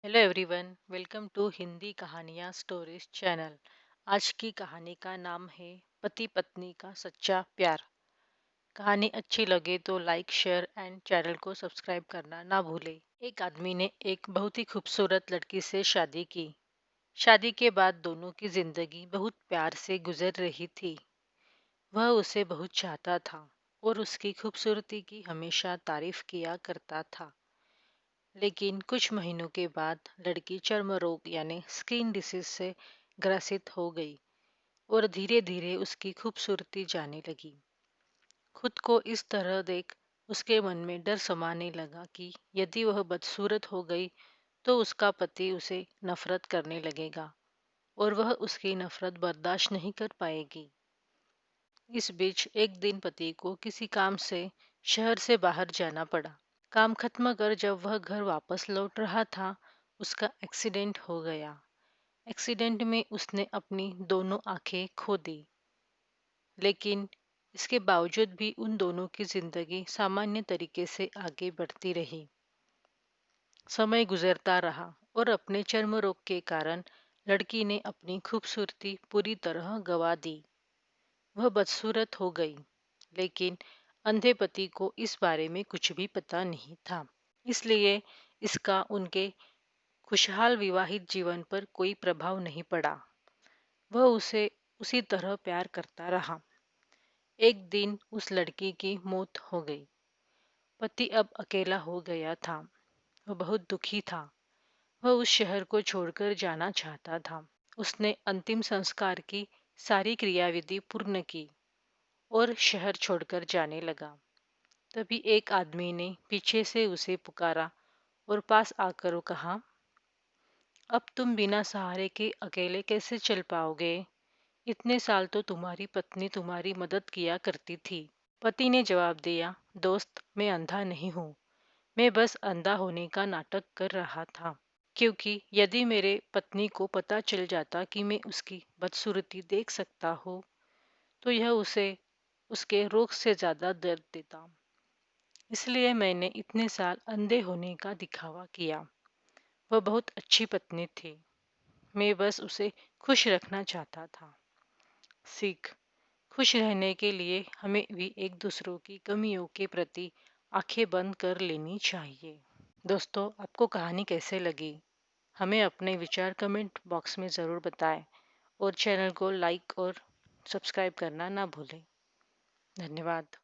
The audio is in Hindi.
Hello everyone, welcome to Hindi कहानियाँ स्टोरीज चैनल। आज की कहानी का नाम है पति पत्नी का सच्चा प्यार। कहानी अच्छी लगे तो लाइक शेयर एंड चैनल को सब्सक्राइब करना ना भूले। एक आदमी ने एक बहुत ही खूबसूरत लड़की से शादी की। शादी के बाद दोनों की जिंदगी बहुत प्यार से गुजर रही थी। वह उसे बहुत चाहता था और उसकी खूबसूरती की हमेशा तारीफ किया करता था। लेकिन कुछ महीनों के बाद लड़की चर्म रोग यानी स्किन डिसीज से ग्रसित हो गई और धीरे धीरे उसकी खूबसूरती जाने लगी। खुद को इस तरह देख उसके मन में डर समाने लगा कि यदि वह बदसूरत हो गई तो उसका पति उसे नफरत करने लगेगा और वह उसकी नफरत बर्दाश्त नहीं कर पाएगी। इस बीच एक दिन पति को किसी काम से शहर से बाहर जाना पड़ा। काम खत्म कर जब वह घर वापस लौट रहा था, उसका एक्सीडेंट हो गया। एक्सीडेंट में उसने अपनी दोनों आंखें खो दी। लेकिन इसके बावजूद भी उन दोनों की जिंदगी सामान्य तरीके से आगे बढ़ती रही। समय गुजरता रहा और अपने चर्म रोग के कारण लड़की ने अपनी खूबसूरती पूरी तरह गंवा दी। वह बदसूरत हो गई, लेकिन अंधे पति को इस बारे में कुछ भी पता नहीं था। इसलिए इसका उनके खुशहाल विवाहित जीवन पर कोई प्रभाव नहीं पड़ा। वह उसे उसी तरह प्यार करता रहा। एक दिन उस लड़की की मौत हो गई। पति अब अकेला हो गया था। वह बहुत दुखी था। वह उस शहर को छोड़कर जाना चाहता था। उसने अंतिम संस्कार की सारी क्रियाविधि पूर्ण की और शहर छोड़कर जाने लगा। तभी एक आदमी ने पीछे से उसे पुकारा और पास आकर कहा, अब तुम बिना सहारे के अकेले कैसे चल पाओगे? इतने साल तो तुम्हारी पत्नी तुम्हारी मदद किया करती थी। पति ने जवाब दिया, दोस्त, मैं अंधा नहीं हूँ। मैं बस अंधा होने का नाटक कर रहा था, क्योंकि यदि मेरे पत्नी को पता चल जाता कि मैं उसकी बदसूरती देख सकता हूँ तो यह उसे उसके रोग से ज्यादा दर्द देता। इसलिए मैंने इतने साल अंधे होने का दिखावा किया। वह बहुत अच्छी पत्नी थी। मैं बस उसे खुश रखना चाहता था। सीख: खुश रहने के लिए हमें भी एक दूसरों की कमियों के प्रति आंखें बंद कर लेनी चाहिए। दोस्तों, आपको कहानी कैसे लगी? हमें अपने विचार कमेंट बॉक्स में ज़रूर बताएं और चैनल को लाइक और सब्सक्राइब करना ना भूलें। धन्यवाद।